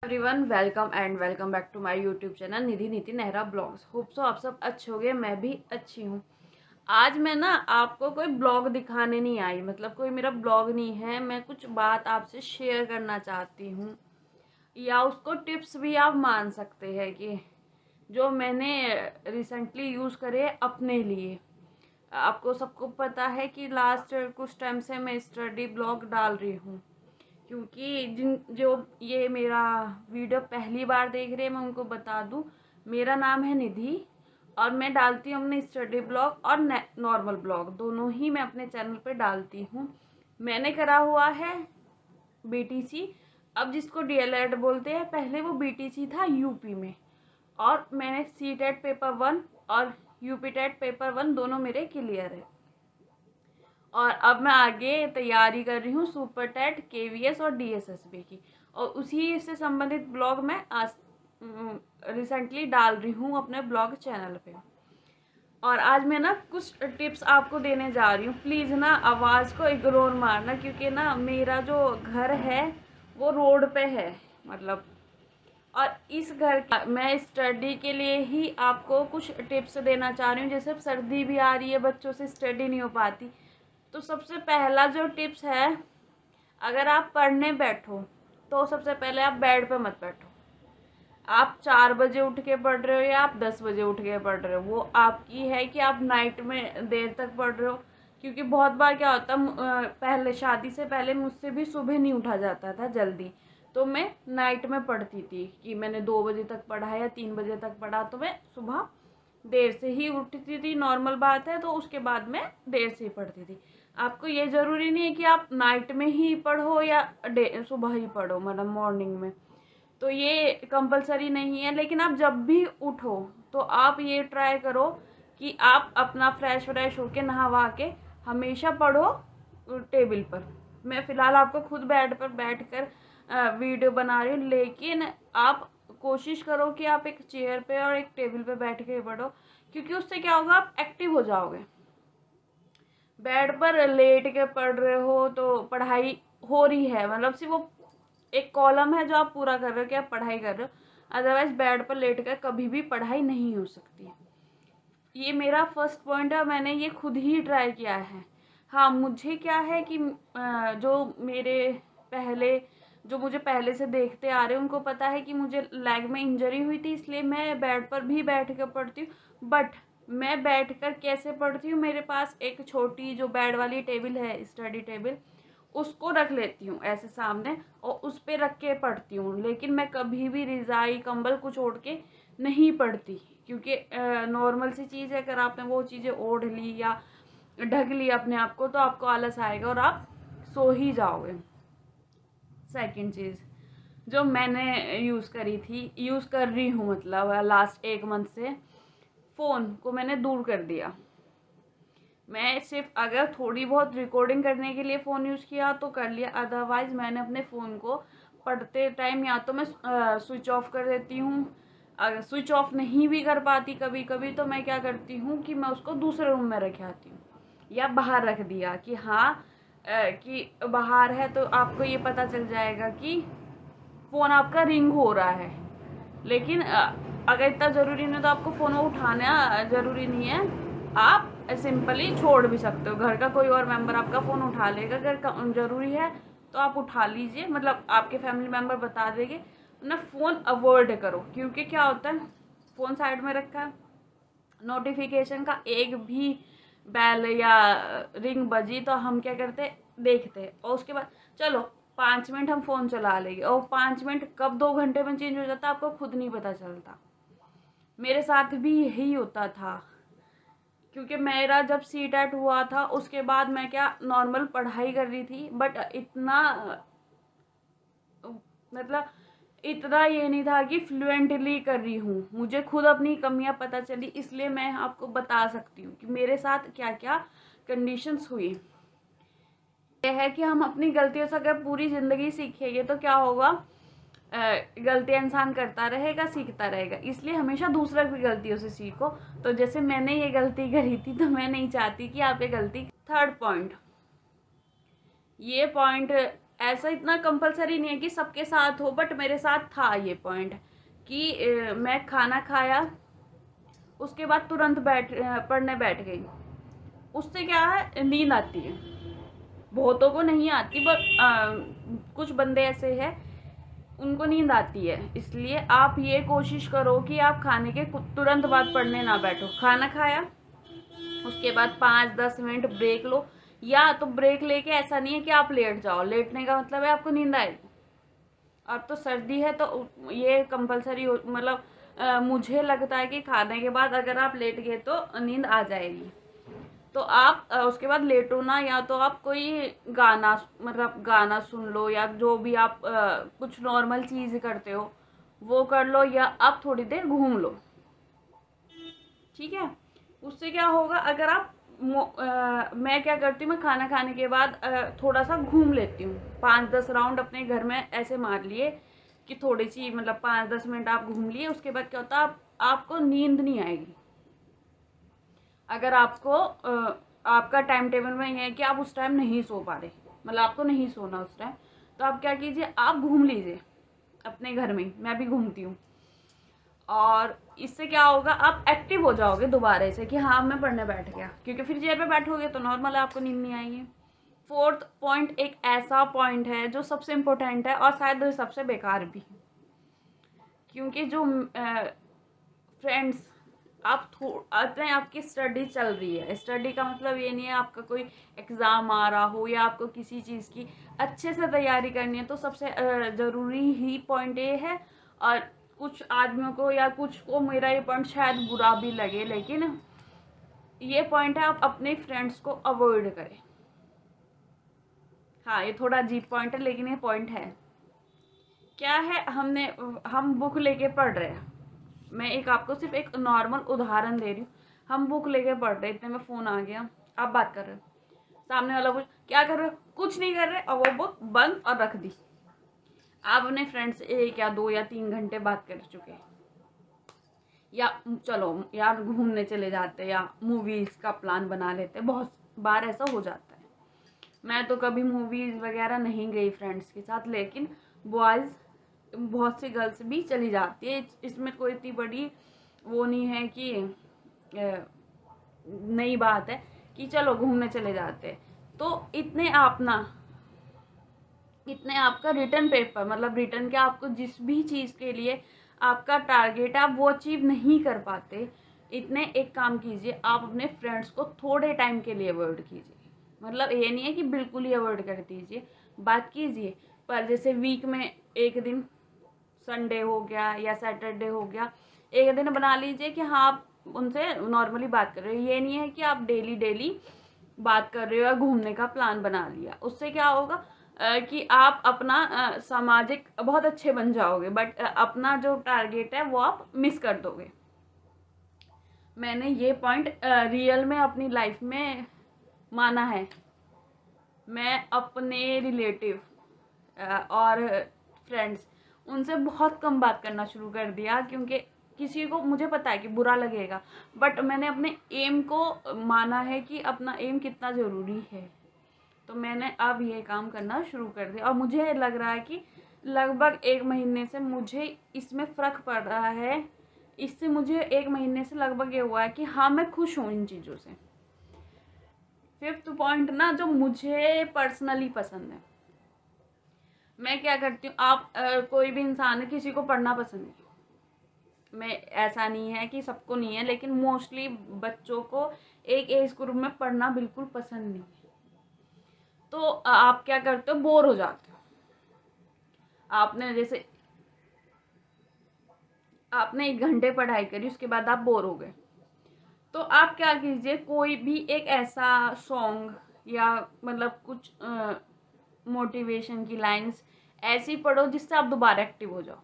Everyone, welcome and welcome back to my YouTube channel Nidhi Neeti Nehra blogs. Hope so आप सब अच्छे होंगे, मैं भी अच्छी हूँ। आज मैं ना आपको कोई ब्लॉग दिखाने नहीं आई, मतलब कोई मेरा ब्लॉग नहीं है। मैं कुछ बात आपसे शेयर करना चाहती हूँ, या उसको टिप्स भी आप मान सकते हैं कि जो मैंने रिसेंटली यूज़ करे अपने लिए। आपको सबको पता है कि लास्ट कुछ टाइम से मैं स्टडी ब्लॉग डाल रही हूँ, क्योंकि जिन जो ये मेरा वीडियो पहली बार देख रहे हैं मैं उनको बता दूं, मेरा नाम है निधि और मैं डालती हूँ अपने स्टडी ब्लॉग और नॉर्मल ब्लॉग, दोनों ही मैं अपने चैनल पे डालती हूँ। मैंने करा हुआ है बीटीसी, अब जिसको डीएलएड बोलते हैं, पहले वो बीटीसी था यूपी में, और मैंने सीटेट पेपर 1 और यूपी टेट पेपर 1 दोनों मेरे क्लियर है। और अब मैं आगे तैयारी कर रही हूँ सुपर टेट, केवीएस और डीएसएसबी की, और उसी से संबंधित ब्लॉग मैं आज रिसेंटली डाल रही हूँ अपने ब्लॉग चैनल पे। और आज मैं ना कुछ टिप्स आपको देने जा रही हूँ। प्लीज़ ना आवाज़ को इग्नोर मारना, क्योंकि ना मेरा जो घर है वो रोड पे है, मतलब, और इस घर का मैं स्टडी के लिए ही आपको कुछ टिप्स देना चाह रही हूँ। जैसे सर्दी भी आ रही है, बच्चों से स्टडी नहीं हो पाती, तो सबसे पहला जो टिप्स है, अगर आप पढ़ने बैठो तो सबसे पहले आप बेड पे मत बैठो। आप 4 बजे उठ के पढ़ रहे हो या आप 10 बजे उठ के पढ़ रहे हो, वो आपकी है कि आप नाइट में देर तक पढ़ रहे हो। क्योंकि बहुत बार क्या होता, पहले शादी से पहले मुझसे भी सुबह नहीं उठा जाता था जल्दी, तो मैं नाइट में पढ़ती थी कि मैंने 2 बजे तक पढ़ा या 3 बजे तक पढ़ा, तो मैं सुबह देर से ही उठती थी, नॉर्मल बात है। तो उसके बाद मैं देर से ही पढ़ती थी। आपको ये ज़रूरी नहीं है कि आप नाइट में ही पढ़ो या सुबह ही पढ़ो, मतलब मॉर्निंग में, तो ये कंपलसरी नहीं है। लेकिन आप जब भी उठो तो आप ये ट्राई करो कि आप अपना फ्रेश होके नहा वहा के हमेशा पढ़ो टेबल पर। मैं फ़िलहाल आपको खुद बेड पर बैठ कर वीडियो बना रही हूँ, लेकिन आप कोशिश करो कि आप एक चेयर पे और एक टेबल पे बैठ के पढ़ो, क्योंकि उससे क्या होगा, आप एक्टिव हो जाओगे। बेड पर लेट के पढ़ रहे हो तो पढ़ाई हो रही है, मतलब सिर्फ वो एक कॉलम है जो आप पूरा कर रहे हो कि आप पढ़ाई कर रहे हो, अदरवाइज बेड पर लेट कर कभी भी पढ़ाई नहीं हो सकती। ये मेरा फर्स्ट पॉइंट है, मैंने ये खुद ही ट्राई किया है। हाँ, मुझे क्या है कि पहले जो मुझे पहले से देखते आ रहे हैं उनको पता है कि मुझे लेग में इंजरी हुई थी, इसलिए मैं बेड पर भी बैठ कर पढ़ती हूँ। बट मैं बैठ कर कैसे पढ़ती हूँ, मेरे पास एक छोटी जो बेड वाली टेबल है, स्टडी टेबल, उसको रख लेती हूँ ऐसे सामने और उस पर रख के पढ़ती हूँ। लेकिन मैं कभी भी रज़ाई कंबल कुछ ओढ़ के नहीं पढ़ती, क्योंकि नॉर्मल सी चीज़ है, अगर आपने वो चीज़ें ओढ़ ली या ढक ली अपने आप को तो आपको आलस आएगा और आप सो ही जाओगे। सेकंड चीज़ जो मैंने यूज़ करी थी, यूज़ कर रही हूँ, मतलब लास्ट 1 मंथ से, फ़ोन को मैंने दूर कर दिया। मैं सिर्फ अगर थोड़ी बहुत रिकॉर्डिंग करने के लिए फ़ोन यूज़ किया तो कर लिया, अदरवाइज़ मैंने अपने फ़ोन को पढ़ते टाइम या तो मैं स्विच ऑफ कर देती हूँ। अगर स्विच ऑफ नहीं भी कर पाती कभी कभी, तो मैं क्या करती हूँ कि मैं उसको दूसरे रूम में रख आती हूँ, या बाहर रख दिया कि हाँ कि बाहर है तो आपको ये पता चल जाएगा कि फ़ोन आपका रिंग हो रहा है। लेकिन अगर इतना ज़रूरी नहीं तो आपको फ़ोन उठाना ज़रूरी नहीं है, आप सिंपली छोड़ भी सकते हो। घर का कोई और मेंबर आपका फ़ोन उठा लेगा, अगर ज़रूरी है तो आप उठा लीजिए, मतलब आपके फैमिली मेंबर बता देंगे ना। फ़ोन अवॉइड करो, क्योंकि क्या होता है, फ़ोन साइड में रखा है, नोटिफिकेशन का एक भी बेल या रिंग बजी तो हम क्या करते, देखते, और उसके बाद चलो 5 मिनट हम फ़ोन चला लेंगे, और 5 मिनट कब 2 घंटे में चेंज हो जाता है आपको खुद नहीं पता चलता। मेरे साथ भी यही होता था, क्योंकि मेरा जब सीटेट हुआ था उसके बाद मैं क्या नॉर्मल पढ़ाई कर रही थी, बट इतना, मतलब इतना ये नहीं था कि फ्लुएंटली कर रही हूँ। मुझे खुद अपनी कमियां पता चली, इसलिए मैं आपको बता सकती हूँ कि मेरे साथ क्या क्या कंडीशंस हुई। यह है कि हम अपनी गलतियों से अगर पूरी ज़िंदगी सीखेंगे तो क्या होगा, गलतियां इंसान करता रहेगा, सीखता रहेगा। इसलिए हमेशा दूसरों की गलतियों से सीखो। तो जैसे मैंने ये गलती करी थी तो मैं नहीं चाहती कि आप ये गलती। थर्ड पॉइंट, ये पॉइंट ऐसा इतना कंपलसरी नहीं है कि सबके साथ हो, बट मेरे साथ था ये पॉइंट कि मैं खाना खाया, उसके बाद तुरंत पढ़ने बैठ गई। उससे क्या है, नींद आती है। बहुतों को नहीं आती, बट कुछ बंदे ऐसे हैं उनको नींद आती है। इसलिए आप ये कोशिश करो कि आप खाने के तुरंत बाद पढ़ने ना बैठो। खाना खाया, उसके बाद 5-10 मिनट ब्रेक लो, या तो ब्रेक लेके ऐसा नहीं है कि आप लेट जाओ, लेटने का मतलब है आपको नींद आएगी। अब तो सर्दी है तो ये कंपलसरी मतलब मुझे लगता है कि खाने के बाद अगर आप लेट गए तो नींद आ जाएगी। तो आप उसके बाद लेटो ना, या तो आप कोई गाना मतलब गाना सुन लो, या जो भी आप कुछ नॉर्मल चीज़ करते हो वो कर लो, या आप थोड़ी देर घूम लो। ठीक है, उससे क्या होगा, अगर आप मैं क्या करती हूँ, मैं खाना खाने के बाद थोड़ा सा घूम लेती हूँ। 5-10 राउंड अपने घर में ऐसे मार लिए कि थोड़ी सी मतलब 5-10 मिनट आप घूम लिए। उसके बाद क्या होता है, आपको नींद नहीं आएगी। अगर आपको आपका टाइम टेबल में ये है कि आप उस टाइम नहीं सो पा रहे, मतलब आपको नहीं सोना उस टाइम, तो आप क्या कीजिए, आप घूम लीजिए अपने घर में। मैं भी घूमती हूँ, और इससे क्या होगा, आप एक्टिव हो जाओगे दोबारा से कि हाँ मैं पढ़ने बैठ गया। क्योंकि फिर चेयर पे बैठोगे तो नॉर्मल है, आपको नींद नहीं आएगी। 4th पॉइंट एक ऐसा पॉइंट है जो सबसे इम्पोर्टेंट है और शायद सबसे बेकार भी, क्योंकि जो फ्रेंड्स आप थोड़ा आपकी स्टडी चल रही है, स्टडी का मतलब ये नहीं है आपका कोई एग्ज़ाम आ रहा हो या आपको किसी चीज़ की अच्छे से तैयारी करनी है, तो सबसे ज़रूरी ही पॉइंट ये है। और कुछ आदमियों को या कुछ को मेरा ये पॉइंट शायद बुरा भी लगे, लेकिन ये पॉइंट है, आप अपने फ्रेंड्स को अवॉइड करें। हाँ, ये थोड़ा अजीब पॉइंट है, लेकिन ये पॉइंट है। क्या है, हम बुक लेके पढ़ रहे हैं। मैं एक आपको सिर्फ एक नॉर्मल उदाहरण दे रही हूँ। हम बुक लेके पढ़ रहे, इतने में फ़ोन आ गया, आप बात कर रहे हो, सामने वाला पूछ क्या कर रहे हो, कुछ नहीं कर रहे, और वो बुक बंद और रख दी। आप अपने फ्रेंड से 1 या 2 या 3 घंटे बात कर चुके, या चलो यार घूमने चले जाते, या मूवीज़ का प्लान बना लेते। बहुत बार ऐसा हो जाता है। मैं तो कभी मूवीज़ वगैरह नहीं गई फ्रेंड्स के साथ, लेकिन बॉयज़ बहुत सी गर्ल्स भी चली जाती है। इसमें कोई इतनी बड़ी वो नहीं है कि नई बात है कि चलो घूमने चले जाते। तो इतने आपका रिटर्न पेपर, मतलब रिटर्न के आपको जिस भी चीज़ के लिए आपका टारगेट है, आप वो अचीव नहीं कर पाते, इतने एक काम कीजिए, आप अपने फ्रेंड्स को थोड़े टाइम के लिए अवॉइड कीजिए। मतलब ये नहीं है कि बिल्कुल ही अवॉइड कर दीजिए, बात कीजिए, पर जैसे वीक में एक दिन, संडे हो गया या सैटरडे हो गया, एक दिन बना लीजिए कि हाँ आप उनसे नॉर्मली बात कर रहे हो। ये नहीं है कि आप डेली डेली बात कर रहे हो या घूमने का प्लान बना लिया। उससे क्या होगा कि आप अपना सामाजिक बहुत अच्छे बन जाओगे, बट अपना जो टारगेट है वो आप मिस कर दोगे। मैंने ये पॉइंट रियल में अपनी लाइफ में माना है। मैं अपने रिलेटिव और फ्रेंड्स उनसे बहुत कम बात करना शुरू कर दिया, क्योंकि किसी को मुझे पता है कि बुरा लगेगा, बट मैंने अपने एम को माना है कि अपना एम कितना ज़रूरी है। तो मैंने अब ये काम करना शुरू कर दिया, और मुझे लग रहा है कि लगभग 1 महीने से मुझे इसमें फ़र्क पड़ रहा है। इससे मुझे 1 महीने से लगभग ये हुआ है कि हाँ मैं खुश हूँ इन चीज़ों से। 5th पॉइंट ना, जो मुझे पर्सनली पसंद है, मैं क्या करती हूँ, आप कोई भी इंसान है, किसी को पढ़ना पसंद है, मैं ऐसा नहीं है कि सबको नहीं है, लेकिन मोस्टली बच्चों को एक एज ग्रुप में पढ़ना बिल्कुल पसंद नहीं है। तो आप क्या करते हो, बोर हो जाते हो। आपने 1 घंटे पढ़ाई करी, उसके बाद आप बोर हो गए, तो आप क्या कीजिए, कोई भी एक ऐसा सॉन्ग या मतलब कुछ मोटिवेशन की लाइंस ऐसी पढ़ो जिससे आप दोबारा एक्टिव हो जाओ।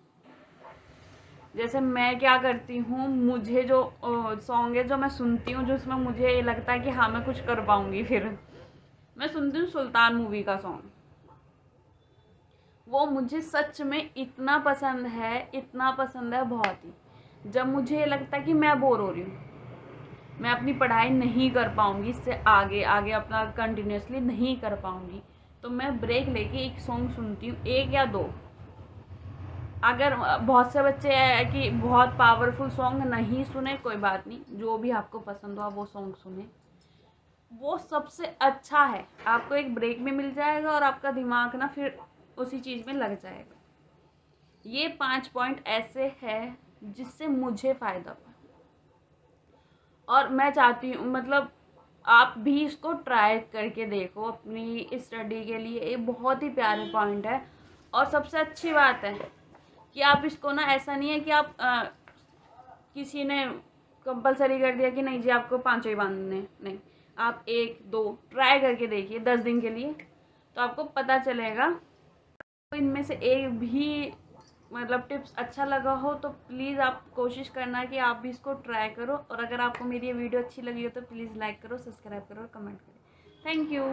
जैसे मैं क्या करती हूँ, मुझे जो सॉन्ग है जो मैं सुनती हूँ, जो उसमें मुझे ये लगता है कि हाँ मैं कुछ कर पाऊँगी, फिर मैं सुनती हूँ सुल्तान मूवी का सॉन्ग। वो मुझे सच में इतना पसंद है, इतना पसंद है बहुत ही। जब मुझे ये लगता है कि मैं बोर हो रही हूँ, मैं अपनी पढ़ाई नहीं कर पाऊँगी, इससे आगे आगे अपना कंटिन्यूसली नहीं कर पाऊँगी, तो मैं ब्रेक लेके एक सॉन्ग सुनती हूँ, 1 या 2। अगर बहुत से बच्चे हैं कि बहुत पावरफुल सॉन्ग नहीं सुने, कोई बात नहीं, जो भी आपको पसंद हो आप वो सॉन्ग सुने, वो सबसे अच्छा है। आपको एक ब्रेक भी मिल जाएगा और आपका दिमाग ना फिर उसी चीज़ में लग जाएगा। ये 5 पॉइंट ऐसे हैं जिससे मुझे फ़ायदा हुआ और मैं चाहती हूँ मतलब आप भी इसको ट्राई करके देखो अपनी स्टडी के लिए। ये बहुत ही प्यारे पॉइंट है और सबसे अच्छी बात है कि आप इसको ना, ऐसा नहीं है कि आप किसी ने कंपलसरी कर दिया कि नहीं जी आपको 5 ही बांधने, नहीं, आप 1 2 ट्राई करके देखिए 10 दिन के लिए, तो आपको पता चलेगा। तो इनमें से एक भी मतलब टिप्स अच्छा लगा हो तो प्लीज़ आप कोशिश करना कि आप भी इसको ट्राई करो। और अगर आपको मेरी ये वीडियो अच्छी लगी हो तो प्लीज़ लाइक करो, सब्सक्राइब करो और कमेंट करो। Thank you.